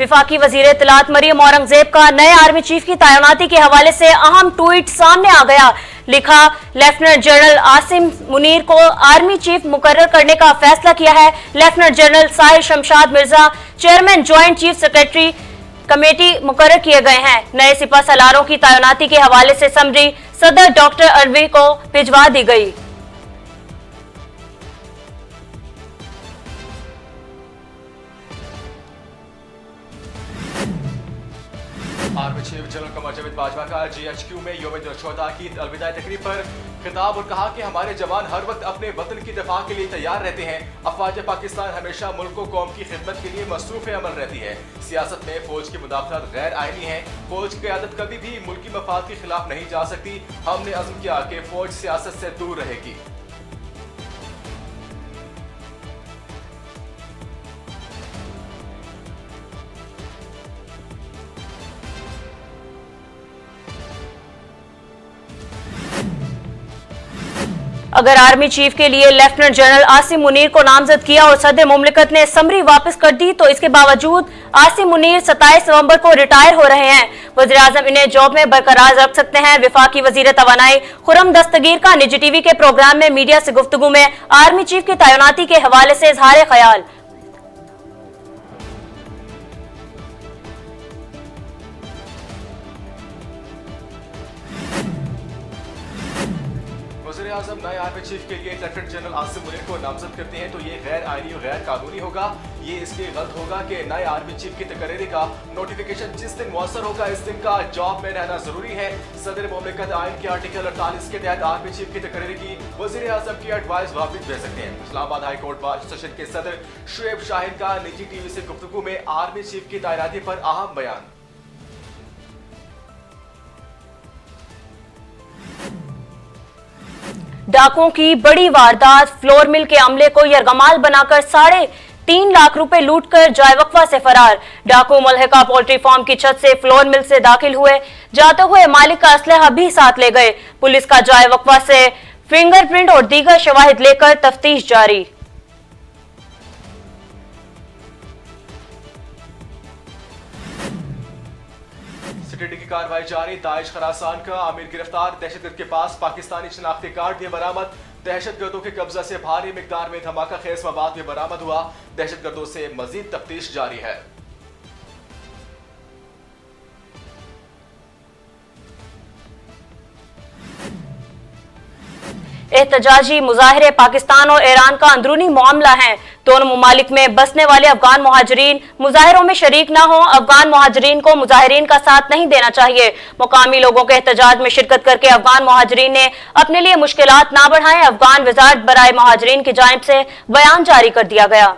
विफाकी वजीर इत्तलात मरियम औरंगजेब का नए आर्मी चीफ की तैनाती के हवाले से अहम ट्वीट सामने आ गया। लिखा, लेफ्टिनेंट जनरल आसिम मुनीर को आर्मी चीफ मुकर्रर करने का फैसला किया है। Lieutenant general Sahir Shamshad Mirza chairman joint chief secretary committee मुकर्रर किए गए हैं। नए सिपा सलारों की तैनाती के हवाले से समरी सदर डॉक्टर अरवी को भिजवा दी गई। Army chief general Qamar Javed Bajwa का GHQ में यौम शोहदा की अलविदाई तकरीब पर खिताब और कहा कि हमारे जवान हर वक्त अपने वतन की दफा के लिए तैयार रहते हैं। अफवाज पाकिस्तान हमेशा मुल्क को कौम की खिदमत के लिए मसरूफ अमल रहती है। सियासत में फौज की मुदाखलत गैर आईनी है। फौज की क़यादत कभी भी मुल्की मफाद के खिलाफ नहीं जा सकती। हमने अज़्म किया कि फौज सियासत से दूर रहेगी। अगर आर्मी चीफ के लिए लेफ्टिनेंट जनरल आसिम मुनीर को नामजद किया और सदर मुमलिकत ने समरी वापस कर दी तो इसके बावजूद आसिम मुनीर 27 नवंबर को रिटायर हो रहे हैं। वज़ीर आज़म इन्हें जॉब में बरकरार रख सकते हैं। विफाकी वज़ीर तवानाई खुर्रम दस्तगीर का निजी टीवी के प्रोग्राम में मीडिया से गुफ्तगू में आर्मी चीफ की तैनाती के हवाले से इजहार ख्याल। वज़ीर आज़म नए आर्मी चीफ के लिए लेफ्टिनेंट जनरल आसिम मुनीर को नामजद करते हैं तो ये गैर आईनी और गैर कानूनी होगा। ये इसलिए गलत होगा कि नए आर्मी चीफ की तकरीरी का नोटिफिकेशन जिस दिन मुअस्सर होगा इस दिन का जॉब में रहना जरूरी है। सदर मुमलिकत आइन के आर्टिकल 48 के तहत आर्मी चीफ की तकरीरी की वज़ीर आज़म की एडवाइस वापिस भेज सकते हैं। Islamabad high court bar session के सदर शुएब शाहिद का निजी टीवी से गुफ्तगू में आर्मी चीफ की तैनाती पर अहम बयान। डाकुओं की बड़ी वारदात, फ्लोर मिल के अमले को यरगमाल बनाकर 3.5 लाख रुपए लूटकर जाए वक्फा से फरार। डाकू मलहका पोल्ट्री फार्म की छत से फ्लोर मिल से दाखिल हुए, जाते हुए मालिक का असलहा भी साथ ले गए। पुलिस का जाए वक्फा से फिंगरप्रिंट और दीगर शवाहिद लेकर तफ्तीश जारी। सिक्योरिटी की कार्रवाई जारी। दाइश खरासान का आमिर गिरफ्तार। दहशतगर्द के पास पाकिस्तानी शनाख्ती कार्ड भी बरामद। दहशतगर्दों के कब्जा से भारी मिकदार में धमाका खेज मवाद भी बरामद हुआ। दहशतगर्दों से मजीद तफ्तीश जारी है। एहतजाजी मुजाहिरे पाकिस्तान और ईरान का अंदरूनी मामला है। दोनों ममालिक में बसने वाले अफगान मुहाजिरीन मुजाहिरों में शरीक न हो। अफगान मुहाजिरीन को मुजाहिरीन का साथ नहीं देना चाहिए। मुकामी लोगों के एहतजाज में शिरकत करके अफगान मुहाजिरीन ने अपने लिए मुश्किलात ना बढ़ाएं। अफगान वजारत बराए मुहाजिरीन की जानिब से बयान जारी कर दिया गया।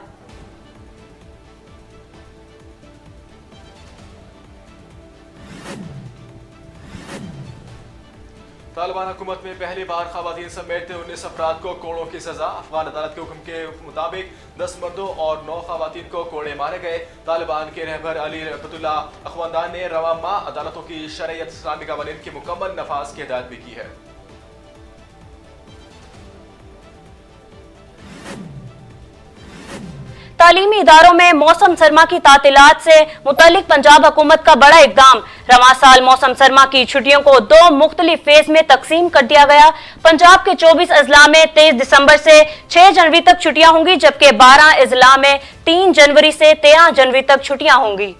तालिबान हुकूमत में पहली बार खवातीन समेत 19 अफराद को कोड़ों की सजा। अफगान अदालत के हुक्म के मुताबिक 10 मर्दों और 9 खवातीन को कोड़े मारे गए। तालिबान के रहबर अली रहमतुल्लाह अखवानदान ने रवा माह अदालतों की शरीयत इस्लामी कवानीन की मुकम्मल नफाज की हिदायत भी की है। तालीमी इदारों में मौसम सरमा की तातीलात से मुतल्लिक पंजाब हुकूमत का बड़ा इकदाम। रवां साल मौसम सरमा की छुट्टियों को 2 मुख्तलिफ फेज में तकसीम कर दिया गया। पंजाब के 24 अजला में 23 दिसंबर से 6 जनवरी तक छुट्टियां होंगी, जबकि 12 अजला में 3 जनवरी से 13 जनवरी तक छुट्टियां होंगी।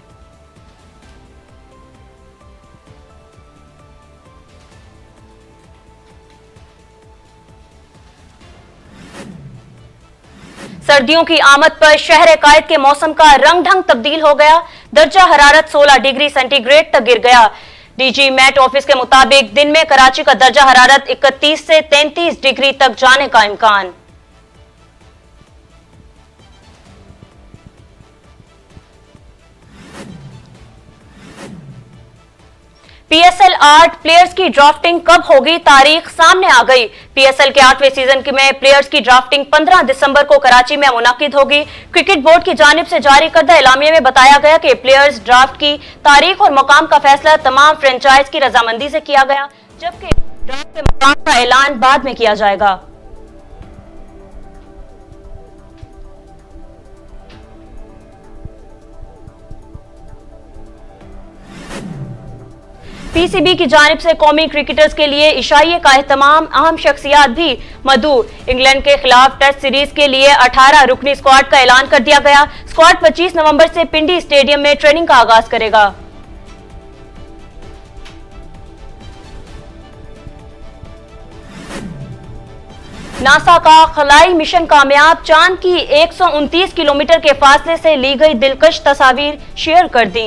सर्दियों की आमद पर शहर कायद के मौसम का रंग ढंग तब्दील हो गया। दर्जा हरारत 16 डिग्री सेंटीग्रेड तक गिर गया। डीजी मेट ऑफिस के मुताबिक दिन में कराची का दर्जा हरारत 31 से 33 डिग्री तक जाने का इम्कान। PSL 8 प्लेयर्स की ड्राफ्टिंग कब होगी, तारीख सामने आ गई। PSL के 8वें सीजन में प्लेयर्स की ड्राफ्टिंग 15 दिसंबर को कराची में मुनाकिद होगी। क्रिकेट बोर्ड की जानिब से जारी करदा एलामिया में बताया गया कि प्लेयर्स ड्राफ्ट की तारीख और मुकाम का फैसला तमाम फ्रेंचाइज की रजामंदी से किया गया, जबकि ड्राफ्ट के मुकाम का ऐलान बाद में किया जाएगा। PCB की जानिब से कौमी क्रिकेटर्स के लिए इशाइये का एहतमाम, अहम शख्सियात भी मदऊ। इंग्लैंड के खिलाफ टेस्ट सीरीज के लिए 18 रुकनी स्क्वाड का ऐलान कर दिया गया। स्क्वाड 25 नवंबर से पिंडी स्टेडियम में ट्रेनिंग का आगाज करेगा। नासा का खलाई मिशन कामयाब, चांद की 129 किलोमीटर के फासले से ली गई दिलकश तस्वीर शेयर कर दी।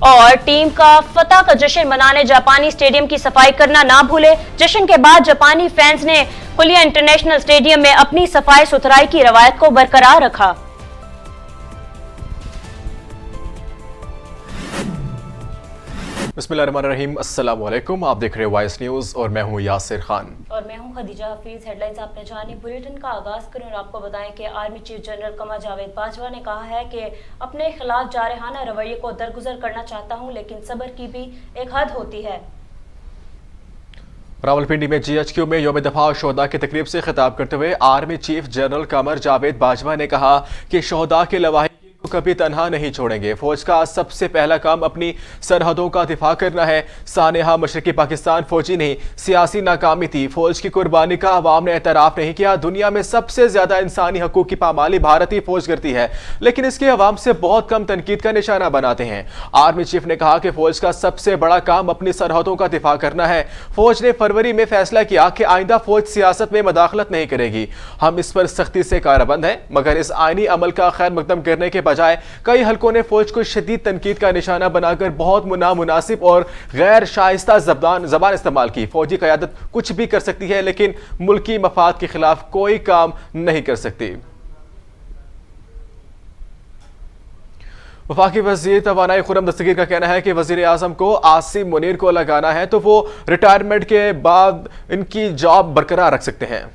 और टीम का फतह का जश्न मनाने जापानी स्टेडियम की सफाई करना ना भूले। जश्न के बाद जापानी फैंस ने कुलिया इंटरनेशनल स्टेडियम में अपनी सफाई सुथराई की रवायत को बरकरार रखा। बिस्मिल्लाहिर्रहमानिर्रहीम, अस्सलाम वालेकुम। आप देख रहे हैं वाइस न्यूज और मैं हूं यासिर खान और मैं हूं खदीजा हफीज। हेडलाइंस आपने जानी। बुलेटिन का आगाज करें और आपको बताएं कि army chief general Qamar Javed Bajwa ने कहा है कि अपने खिलाफ जारहाना रवैये को दरगुजर करना चाहता हूं, लेकिन सब्र की भी एक हद होती है। रावलपिंडी में GHQ में यौम दफा शोहदा की तकरीब से खिताब करते हुए army chief general Qamar Javed Bajwa ने कहा कि शोहदा के लवाहिक को कभी तनहा नहीं छोड़ेंगे। फौज का सबसे पहला काम अपनी सरहदों का दिफा करना है। सानेहा मशरकी पाकिस्तान फौजी नहीं, सियासी नाकामी थी। फौज की कुर्बानी का अवाम ने एतराफ नहीं किया। दुनिया में सबसे ज्यादा इंसानी हकूक की पामाली भारतीय फौज करती है, लेकिन इसके अवाम से बहुत कम तनकीद का निशाना बनाते हैं। आर्मी चीफ ने कहा कि फौज का सबसे बड़ा काम अपनी सरहदों का दिफा करना है। फौज ने फरवरी में फैसला किया कि आइंदा फौज सियासत में मदाखलत नहीं करेगी। हम इस पर सख्ती से कारबंद हैं, मगर इस आईनी अमल का खैर मकदम करने के बजाय कई हलकों ने फौज को शदीद तनकीद का निशाना बनाकर बहुत नामुनासिब और गैर शाइस्ता जबान इस्तेमाल की। फौजी क़यादत कुछ भी कर सकती है, लेकिन मुल्की मफाद के खिलाफ कोई काम नहीं कर सकती। वफाकी वजीर तवानाई खुर्रम दस्तगीर का कहना है कि वजीर आजम को आसिम मुनीर को लगाना है तो वो रिटायरमेंट के बाद इनकी जॉब बरकरार रख सकते हैं।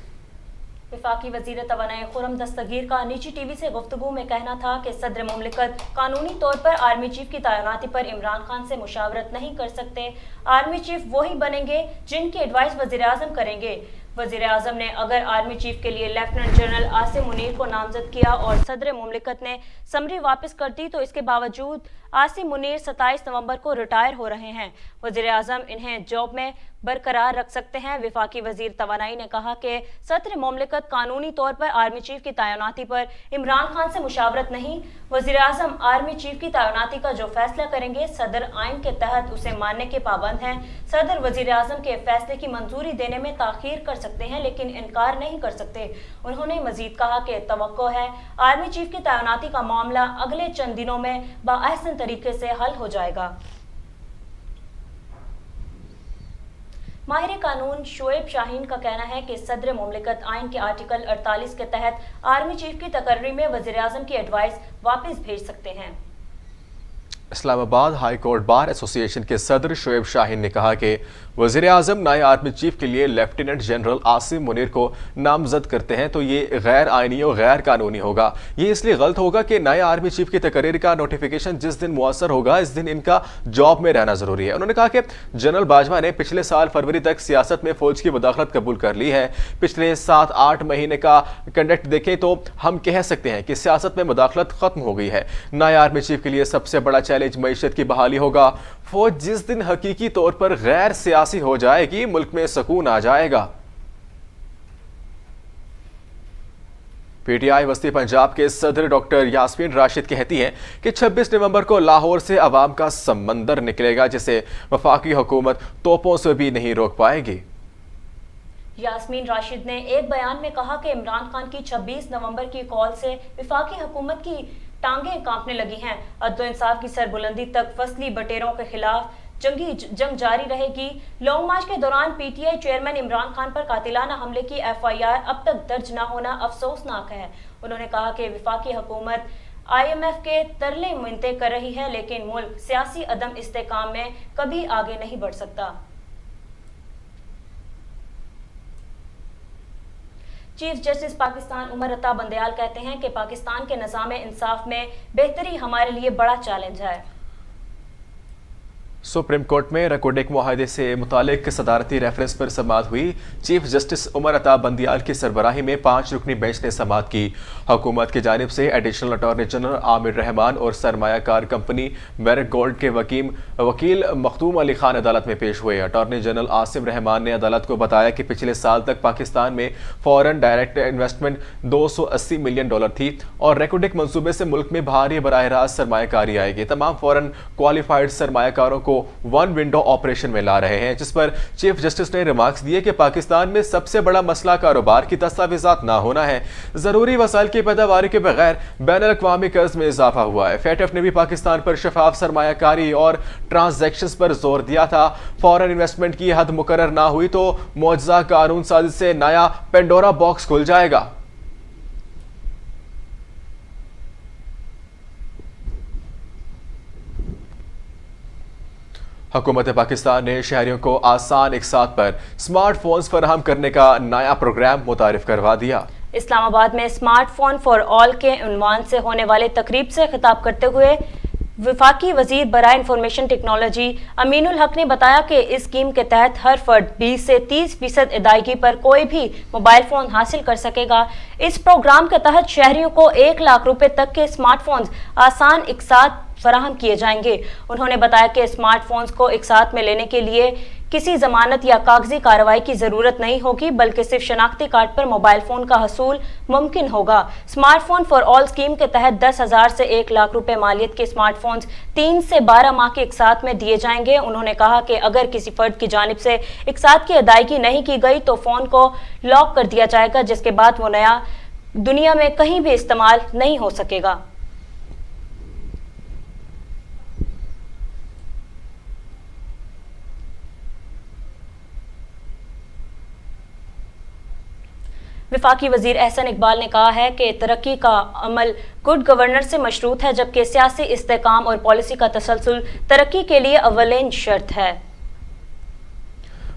वफाकी वजीर तवानाई खुर्रम दस्तगीर का निजी टीवी से गुफ्तगू में कहना था कि सदर मुमलिकत कानूनी तौर पर आर्मी चीफ की तैनाती पर इमरान खान से मुशावरत नहीं कर सकते। आर्मी चीफ वही बनेंगे जिनकी एडवाइस वजीर आजम करेंगे। वजीर आजम ने अगर आर्मी चीफ के लिए लेफ्टिनेंट जनरल आसिम मुनीर को नामजद किया और सदर मुमलिकत ने समरी वापस कर दी, तो इसके बावजूद आसिम मुनीर 27 नवंबर को रिटायर हो रहे हैं। वजीर आजम इन्हें जॉब में बरकरार रख सकते हैं। वफाकी वजीर तवानाई ने कहा कि सदर मुमलिकत कानूनी तौर पर आर्मी चीफ की तैनाती पर इमरान खान से मुशावरत नहीं। वजीर आजम आर्मी चीफ की तैनाती का जो फैसला करेंगे, सदर आइन के तहत उसे मानने के पाबंद हैं। सदर वजीर आजम के फैसले की मंजूरी देने में ताखीर कर सकते हैं, लेकिन इनकार नहीं कर सकते। उन्होंने मजीद कहा कि तवक्को है आर्मी चीफ की तैनाती का मामला अगले चंद दिनों में बाअहसन तरीके से हल हो जाएगा। माहिर कानून शोएब शाहीन का कहना है कि सदर मुमलिकत आइन के आर्टिकल 48 के तहत आर्मी चीफ की तकर्री में वजीर आजम की एडवाइस वापस भेज सकते हैं। Islamabad high court bar association के सदर शोएब शाहीन ने कहा कि वज़ीर आज़म नए आर्मी चीफ के लिए लेफ्टिनेंट जनरल आसिम मुनीर को नामजद करते हैं तो ये गैर आइनी और गैर कानूनी होगा। ये इसलिए गलत होगा कि नए आर्मी चीफ की तकरीर का नोटिफिकेशन जिस दिन मुअस्सर होगा, इस दिन इनका जॉब में रहना जरूरी है। उन्होंने कहा कि जनरल बाजवा ने पिछले साल फरवरी तक सियासत में फौज की मुदाखलत कबूल कर ली है। पिछले 7-8 महीने का कंडक्ट देखें तो हम कह सकते हैं कि सियासत में मुदाखलत खत्म हो गई है। नए आर्मी चीफ के लिए सबसे बड़ा चैलेंज मईशत की बहाली होगा। फौज जिस दिन हकीकी तौर पर गैर सियासी हो जाएगी, मुल्क में सुकून आ जाएगा। PTI वस्ती पंजाब के सदर डॉक्टर यास्मीन राशिद कहती हैं कि 26 नवंबर को लाहौर से अवाम का समंदर निकलेगा, जिसे वफाकी हुकूमत तोपों से भी नहीं रोक पाएगी। यास्मीन राशिद ने एक बयान में कहा कि इमरान खान की 26 नवंबर की कॉल से वफाकी हुकूमत की टांगें कांपने लगी हैं। अदल इंसाफ की सरबुलंदी तक फसली बटेरों के खिलाफ जंग जारी रहेगी। लॉन्ग मार्च के दौरान पीटीआई चेयरमैन इमरान खान पर कातिलाना हमले की एफआईआर अब तक दर्ज न होना अफसोसनाक है। उन्होंने कहा कि वफाकी हुकूमत IMF के तरले मिन्नतें कर रही है, लेकिन मुल्क सियासी अदम इस्तेकाम में कभी आगे नहीं बढ़ सकता। चीफ जस्टिस पाकिस्तान उमर अता बंदयाल कहते हैं कि पाकिस्तान के निज़ाम इंसाफ में बेहतरी हमारे लिए बड़ा चैलेंज है। सुप्रीम कोर्ट में रकोडेक मुआहदे से मुतालिक सदारती रेफरेंस पर समाअत हुई। चीफ जस्टिस उमर अता बंदयाल की सरबराही में 5 रुकनी बेंच ने समाअत की। हुकूमत की जानिब से additional attorney general Aamir Rahman और सरमायाकार कंपनी मेरिट गोल्ड के वकील मखदूम अली खान अदालत में पेश हुए। अटॉर्नी जनरल आसिम रहमान ने अदालत को बताया कि पिछले साल तक पाकिस्तान में फॉरेन डायरेक्ट इन्वेस्टमेंट $280 मिलियन थी और रकोडेक मंसूबे से मुल्क में भारी बराह रास्त सरमायाकारी आएगी। तमाम फॉरेन क्वालिफाइड सरमायाकारों को वन विंडो ऑपरेशन में ला रहे हैं, जिस पर चीफ जस्टिस ने रिमार्क्स दिए कि पाकिस्तान में सबसे बड़ा मसला कारोबार की दस्तावेजात ना होना है। जरूरी वसाइल की पैदावार के बगैर बैन अल-अक़वामी कर्ज में इजाफा हुआ है। FATF ने भी पाकिस्तान पर शफाफ सरमायाकारी और ट्रांजैक्शंस पर जोर दिया था। फॉरेन इन्वेस्टमेंट की हद मुकर्रर ना हुई तो मौजूदा कानून साजिश से नया पेंडोरा बॉक्स खुल जाएगा। हुकूमत पाकिस्तान ने शहरियों को आसान इकसात पर स्मार्टफोन्स फराहम करने का नया प्रोग्राम मुतारिफ करवा दिया। इस्लामाबाद में स्मार्टफोन फॉर ऑल के उन्वान से होने वाले तकरीब से खिताब करते हुए वफाकी वजीर बराए इंफॉर्मेशन टेक्नोलॉजी अमीनुल हक ने बताया कि इस स्कीम के तहत हर फर्द 20 से 30% अदायगी पर कोई भी मोबाइल फोन हासिल कर सकेगा। इस प्रोग्राम के तहत शहरियों को 1 लाख रुपए तक के स्मार्टफोन्स आसान इकसात फराहम किए जाएंगे। उन्होंने बताया कि स्मार्टफोन्स को एक साथ में लेने के लिए किसी जमानत या कागजी कार्रवाई की जरूरत नहीं होगी, बल्कि सिर्फ शनाख्ती कार्ड पर मोबाइल फोन का हसूल मुमकिन होगा। स्मार्टफोन फॉर ऑल स्कीम के तहत 10,000 से 1 लाख रुपए मालियत के स्मार्टफोन्स 3 से 12 माह के एक साथ में दिए जाएंगे। उन्होंने कहा कि अगर किसी फर्द की जानिब से एक साथ की अदायगी नहीं की गई तो फोन को लॉक कर दिया जाएगा, जिसके बाद वो नया दुनिया में कहीं भी इस्तेमाल नहीं हो सकेगा। वफाकी वजीर एहसन इकबाल ने कहा है कि तरक्की का अमल गुड गवर्नेंस से मशरूत है, जबकि सियासी इस्तेकाम और पॉलिसी का तसलसल तरक्की के लिए अव्वलीन शर्त है।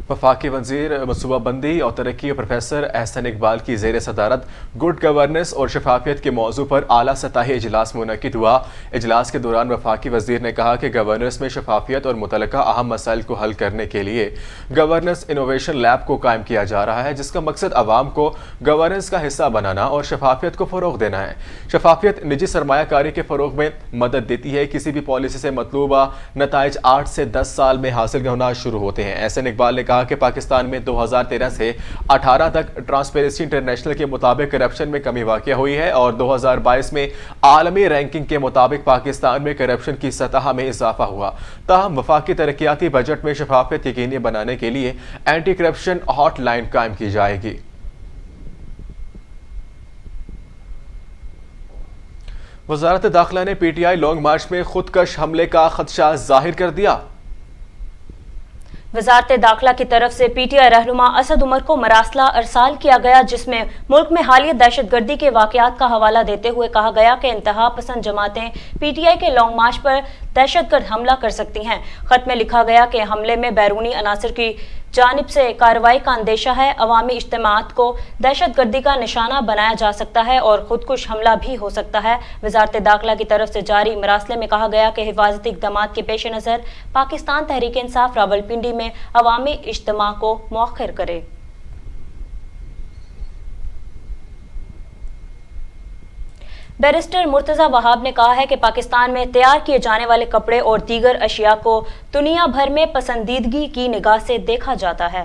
वफाकी वजीर मनसूबाबंदी और तरक्की प्रोफेसर एहसन इकबाल की ज़ेर सदारत गुड गवर्नेंस और शफाफियत के मौजू पर आला सतही इजलास मुनक़िद हुआ। इजलास के दौरान वफाकी वजीर ने कहा कि गवर्नेंस में शफाफियत और मुतल्लिका अहम मसाइल को हल करने के लिए गवर्नेंस इनोवेशन लैब को कायम किया जा रहा है, जिसका मकसद आवाम को गवर्नेंस का हिस्सा बनाना और शफाफियत को फ़रोग देना है। शफाफियत निजी सरमायाकारी के फ़रोग में मदद देती है। किसी भी पॉलिसी से मतलूबा नताइज 8 से 10 साल में हासिल होना शुरू होते हैं। एहसन इकबाल ने कहा कि पाकिस्तान में 2013 से 18 तक ट्रांसपेरेंसी इंटरनेशनल के मुताबिक करप्शन में कमी वाक़या हुई है और 2022 में आलमी रैंकिंग के मुताबिक पाकिस्तान में करप्शन की सतह में इजाफा हुआ। ताहम वफाकी तरक्याती बजट में शफाफियत यकीनी बनाने के लिए एंटी करप्शन हॉटलाइन कायम की जाएगी। वज़ारत दाखिला ने PTI लॉन्ग मार्च में खुदकश हमले का खदशा जाहिर कर दिया। वजारत दाखिला की तरफ से PTI रहनुमा असद उमर को मरासला अरसाल किया गया, जिसमें मुल्क में हालिया दहशतगर्दी के वाकयात का हवाला देते हुए कहा गया कि इंतहा पसंद जमातें PTI के लॉन्ग मार्च पर दहशतगर्द हमला कर सकती हैं। खत में लिखा गया कि हमले में बैरूनी अनासर की जानिब से कार्रवाई का अंदेशा है। अवामी इज्तिमात को दहशतगर्दी का निशाना बनाया जा सकता है और खुदकुश हमला भी हो सकता है। वजारत दाखिला की तरफ से जारी मरासले में कहा गया कि हिफाजती इक़दामात के पेश नज़र पाकिस्तान तहरीक इंसाफ रावलपिंडी में अवामी इज्तिमा को मौखर करे। बैरिस्टर मुर्तज़ा वहाब ने कहा है कि पाकिस्तान में तैयार किए जाने वाले कपड़े और दीगर अशिया को दुनिया भर में पसंदीदगी की निगाह से देखा जाता है।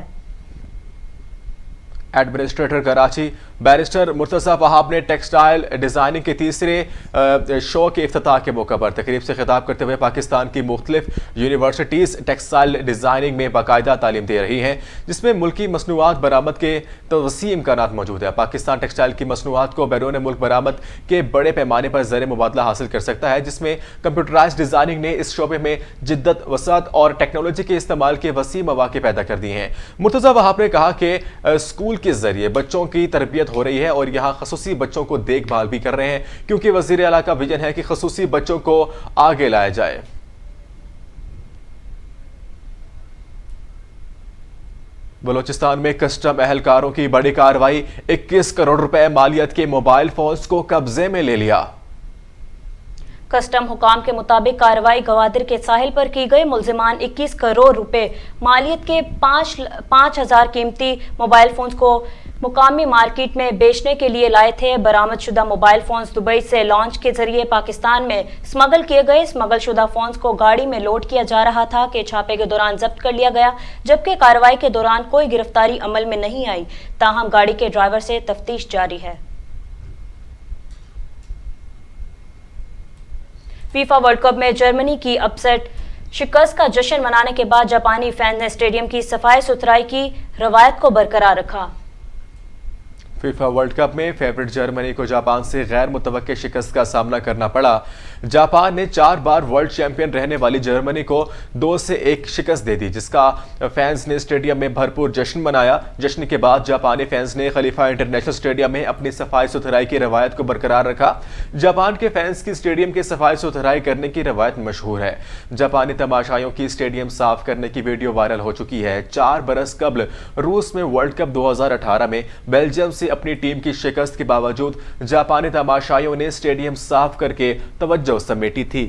एडमिनिस्ट्रेटर कराची बैरिस्टर मुर्तज़ा वहाब ने टेक्सटाइल डिज़ाइनिंग के तीसरे शो के इफ्तिताह के मौके पर तकरीब से खिताब करते हुए पाकिस्तान की मुख्तलिफ यूनिवर्सिटीज़ टेक्सटाइल डिज़ाइनिंग में बाकायदा तालीम दे रही हैं, जिसमें मुल्की मसनूआत बरामद के तवसीम इम्कानात मौजूद है। पाकिस्तान टेक्सटाइल की मसनूआत को बैरून मुल्क बरामद के बड़े पैमाने पर ज़र मुबादला हासिल कर सकता है, जिसमें कंप्यूटराइज डिज़ाइनिंग ने इस शोबे में जिद्दत, वसात और टेक्नोलॉजी के इस्तेमाल के वसी मौके पैदा कर दिए हैं। मुर्तज़ा वहाब ने कहा कि स्कूल के जरिए बच्चों की तरबियत हो रही है और यहाँ खसूसी बच्चों को देखभाल भी कर रहे हैं, क्योंकि वज़ीर आला का विजन है कि खसूसी बच्चों को आगे लाया जाए। बलोचिस्तान में कस्टम एहलकारों की बड़ी कार्रवाई, 21 करोड़ रुपए मालियत के मोबाइल फोन्स को कब्जे में ले लिया। कस्टम हुकाम के मुताबिक कार्रवाई गवादर के साहिल पर की गई। मुलजिमान 21 करोड़ रुपए मालियत के 5,000 कीमती मोबाइल फोन्स को मुकामी मार्केट में बेचने के लिए लाए थे। बरामदशुदा मोबाइल फोन्स दुबई से लॉन्च के जरिए पाकिस्तान में स्मगल किए गए। स्मगल शुदा फोन्स को गाड़ी में लोड किया जा रहा था कि छापे के दौरान जब्त कर लिया गया, जबकि कार्रवाई के दौरान कोई गिरफ्तारी अमल में नहीं आई। ताहम गाड़ी के ड्राइवर से तफ्तीश जारी है। फीफा वर्ल्ड कप में जर्मनी की अपसेट शिकस्त का जश्न मनाने के बाद जापानी फैन ने स्टेडियम की सफाई सुथराई की रवायत को बरकरार रखा। फीफा वर्ल्ड कप में फेवरेट जर्मनी को जापान से गैर मुतवक्के शिकस्त का सामना करना पड़ा। जापान ने 4 बार वर्ल्ड चैंपियन रहने वाली जर्मनी को 2-1 शिकस्त दे दी, जिसका फैंस ने स्टेडियम में भरपूर जश्न मनाया। जश्न के बाद जापानी फैंस ने खलीफा इंटरनेशनल स्टेडियम में अपनी सफाई सुथराई की रवायत को बरकरार रखा। जापान के फैंस की स्टेडियम की सफाई सुथराई करने की रवायत मशहूर है। जापानी तमाशाइयों की स्टेडियम साफ करने की वीडियो वायरल हो चुकी है। 4 बरस कबल रूस में वर्ल्ड कप 2018 में बेल्जियम से अपनी टीम की शिकस्त के बावजूद जापानी तमाशाइयों ने स्टेडियम साफ करके तवज्जो समेटी थी।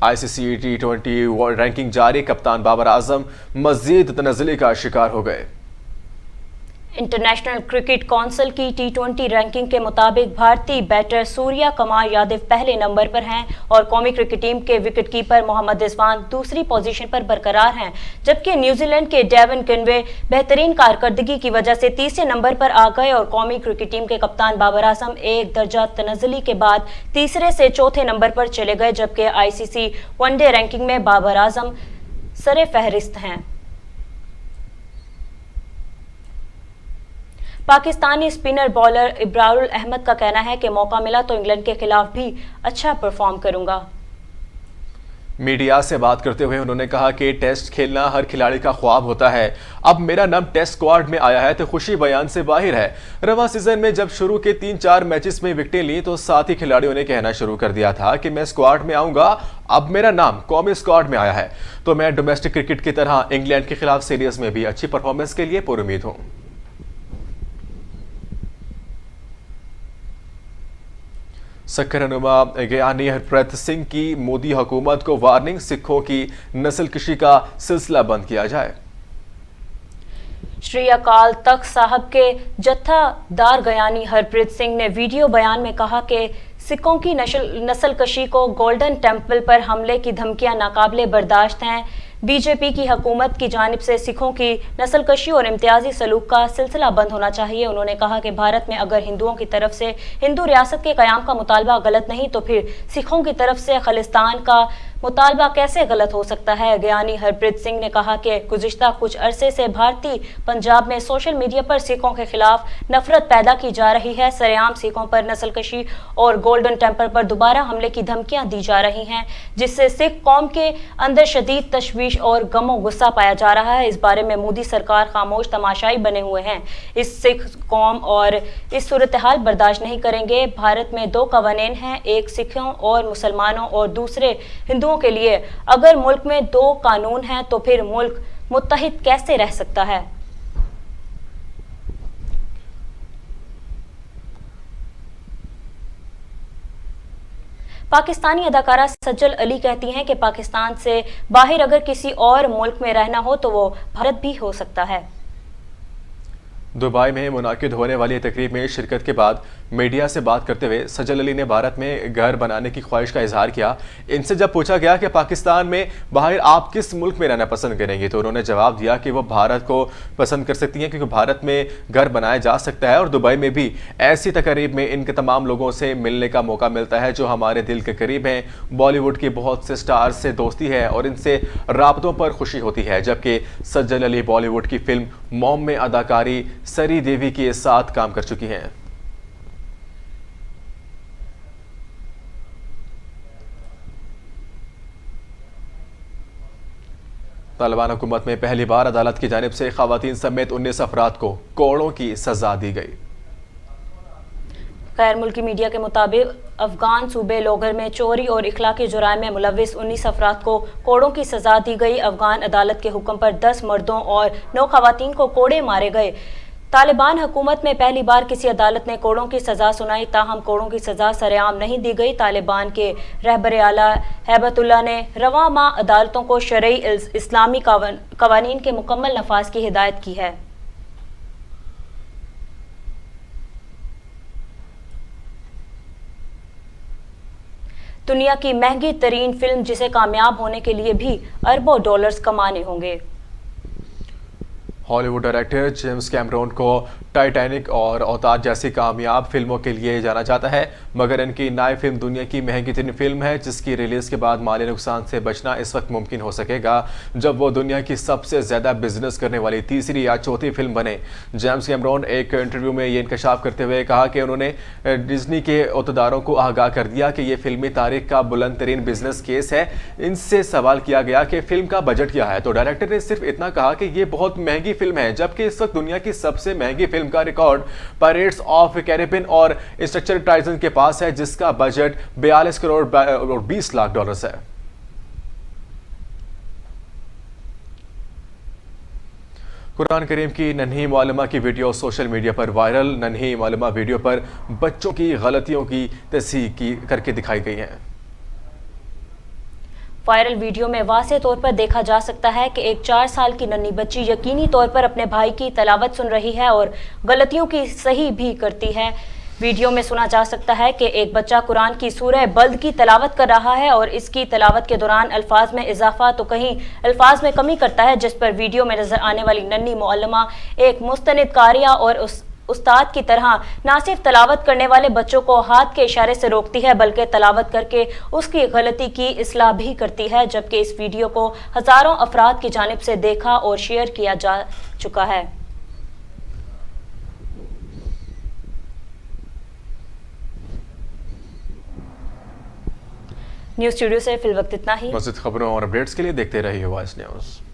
आईसीसी T20 वर्ल्ड रैंकिंग जारी, कप्तान बाबर आजम मजीद तनज़्ज़ुली का शिकार हो गए। इंटरनेशनल क्रिकेट काउंसिल की T20 रैंकिंग के मुताबिक भारतीय बैटर सूर्या कुमार यादव पहले नंबर पर हैं और कौमी क्रिकेट टीम के विकेटकीपर मोहम्मद रिजवान दूसरी पोजीशन पर बरकरार हैं, जबकि न्यूजीलैंड के डेवन किनवे बेहतरीन कारकर्दगी की वजह से तीसरे नंबर पर आ गए और कौमी क्रिकेट टीम के कप्तान बाबर आजम एक दर्जा तनज़्ज़ुली के बाद तीसरे से चौथे नंबर पर चले गए, जबकि आईसीसी वनडे रैंकिंग में बाबर आजम सरे फहरिस्त हैं। पाकिस्तानी स्पिनर बॉलर इब्रारुल अहमद का कहना है कि मौका मिला तो इंग्लैंड के खिलाफ भी अच्छा परफॉर्म करूंगा। मीडिया से बात करते हुए उन्होंने कहा कि टेस्ट खेलना हर खिलाड़ी का ख्वाब होता है। अब मेरा नाम टेस्ट स्क्वाड में आया है तो खुशी बयान से बाहर है। रवां सीजन में जब शुरू के 3-4 मैचेस में विकेटें ली तो साथ ही खिलाड़ियों ने कहना शुरू कर दिया था कि मैं स्क्वाड में आऊंगा। अब मेरा नाम कौमी स्क्वाड में आया है तो मैं डोमेस्टिक क्रिकेट की तरह इंग्लैंड के खिलाफ सीरीज में भी अच्छी परफॉर्मेंस के लिए पुरुमीद हूं। सक्करनुमा ज्ञानी हरप्रीत सिंह की मोदी हुकूमत को वार्निंग, सिखों की नस्ल कशी का सिलसिला बंद किया जाए। श्री अकाल तख्त साहब के जत्थादार ज्ञानी हरप्रीत सिंह ने वीडियो बयान में कहा कि सिखों की नस्ल कशी को गोल्डन टेम्पल पर हमले की धमकियां नाकाबिले बर्दाश्त हैं। बीजेपी की हुकूमत की जानिब से सिखों की नस्ल कशी और इम्तियाजी सलूक का सिलसिला बंद होना चाहिए। उन्होंने कहा कि भारत में अगर हिंदुओं की तरफ से हिंदू रियासत के क़याम का मुतालबा गलत नहीं तो फिर सिखों की तरफ से खालिस्तान का मुतालबा कैसे गलत हो सकता है। ज्ञानी हरप्रीत सिंह ने कहा कि गुज़िश्ता कुछ अरसे से भारतीय पंजाब में सोशल मीडिया पर सिखों के खिलाफ नफरत पैदा की जा रही है। सरेआम सिखों पर नस्ल कशी और गोल्डन टेम्पल पर दोबारा हमले की धमकियां दी जा रही हैं, जिससे सिख कौम के अंदर शदीद तशवीश और गमो गुस्सा पाया जा रहा है। इस बारे में मोदी सरकार खामोश तमाशाई बने हुए हैं। इस सिख कौम और इस सूरत हाल बर्दाश्त नहीं करेंगे। भारत में 2 कवानीन हैं, एक सिखों और मुसलमानों और दूसरे हिंदुओं के लिए। अगर मुल्क में 2 कानून हैं तो फिर मुल्क मुत्तहिद कैसे रह सकता है। पाकिस्तानी अदाकारा सज्जल अली कहती हैं कि पाकिस्तान से बाहर अगर किसी और मुल्क में रहना हो तो वो भारत भी हो सकता है। दुबई में मुनाकिद होने वाली तकरीब में शिरकत के बाद मीडिया से बात करते हुए सजल अली ने भारत में घर बनाने की ख्वाहिश का इजहार किया। इनसे जब पूछा गया कि पाकिस्तान में बाहर आप किस मुल्क में रहना पसंद करेंगे तो उन्होंने जवाब दिया कि वो भारत को पसंद कर सकती हैं क्योंकि भारत में घर बनाया जा सकता है और दुबई में भी ऐसी तकरीब में इनके तमाम लोगों से मिलने का मौका मिलता है जो हमारे दिल के करीब हैं। बॉलीवुड के बहुत से स्टार से दोस्ती है और इनसे राबतों पर खुशी होती है। जबकि सज्जल अली बॉलीवुड की फिल्म मॉम में अदाकारी सरी देवी के साथ काम कर चुकी हैं। तालिबान हुकूमत में पहली बार अदालत की जानिब से खवातीन समेत 19 अफराद को कोड़ों की सजा दी गई। गैर मुल्की मीडिया के मुताबिक अफगान सूबे लोगर में चोरी और इखलाकी जुराइम में मुलविस 19 अफराद को कोड़ों की सजा दी गई। अफगान अदालत के हुक्म पर 10 मर्दों और 9 खवातीन को कोड़े मारे गए। तालिबान हुकूमत में पहली बार किसी अदालत ने कोड़ों की सजा सुनाई, ताहम कोड़ों की सजा सरेआम नहीं दी गई। तालिबान के रहबर आला हैबतुल्लाह ने रवा माह अदालतों को शरई इस्लामी कवानीन के मुकम्मल नफाज की हिदायत की है। दुनिया की महंगी तरीन फिल्म जिसे कामयाब होने के लिए भी अरबों डॉलर्स कमाने होंगे। हॉलीवुड डायरेक्टर जेम्स कैमरून को टाइटैनिक और औतार जैसी कामयाब फिल्मों के लिए जाना जाता है, मगर इनकी नई फिल्म दुनिया की महंगी तरीन फिल्म है जिसकी रिलीज के बाद माली नुकसान से बचना इस वक्त मुमकिन हो सकेगा जब वो दुनिया की सबसे ज्यादा बिजनेस करने वाली तीसरी या चौथी फिल्म बने। जेम्स कैमरून एक इंटरव्यू में ये इंकशाफ करते हुए कहा कि उन्होंने डिज्नी के अहदेदारों को आगाह कर दिया कि ये फिल्मी तारीख का बुलंद तरीन बिजनेस केस है। इनसे सवाल किया गया कि फिल्म का बजट क्या है तो डायरेक्टर ने सिर्फ इतना कहा कि ये बहुत महंगी फिल्म है, जबकि इस वक्त दुनिया की सबसे महंगी फिल्म का रिकॉर्ड पायरेट्स ऑफ कैरिबियन और इंस्ट्रक्चर टाइसन के पास है जिसका बजट 42 करोड़ और 20 लाख डॉलर्स है। कुरान करीम की नन्ही मालूमा की वीडियो सोशल मीडिया पर वायरल। नन्ही मालूमा वीडियो पर बच्चों की गलतियों की तस्दीक करके दिखाई गई है। वायरल वीडियो में वाज़ेह तौर पर देखा जा सकता है कि एक 4 साल की नन्ही बच्ची यकीनी तौर पर अपने भाई की तलावत सुन रही है और गलतियों की सही भी करती है। वीडियो में सुना जा सकता है कि एक बच्चा कुरान की सूरह बल्द की तलावत कर रहा है और इसकी तलावत के दौरान अल्फाज में इजाफा तो कहीं अल्फाज में कमी करता है, जिस पर वीडियो में नजर आने वाली नन्ही मुअल्लिमा एक मुस्तनिद कारिया और उस्ताद की तरह ना सिर्फ तलावत करने वाले बच्चों को हाथ के इशारे से रोकती है बल्कि तलावत करके उसकी गलती की इस्लाह भी करती है। जबकि इस वीडियो को हजारों अफराद की जानिब से देखा और शेयर किया जा चुका है। न्यूज़ स्टूडियो से फिल वक्त इतना ही। मज़ीद खबरों और अपडेट्स के लिए देखते रहिए वॉइस न्यूज़।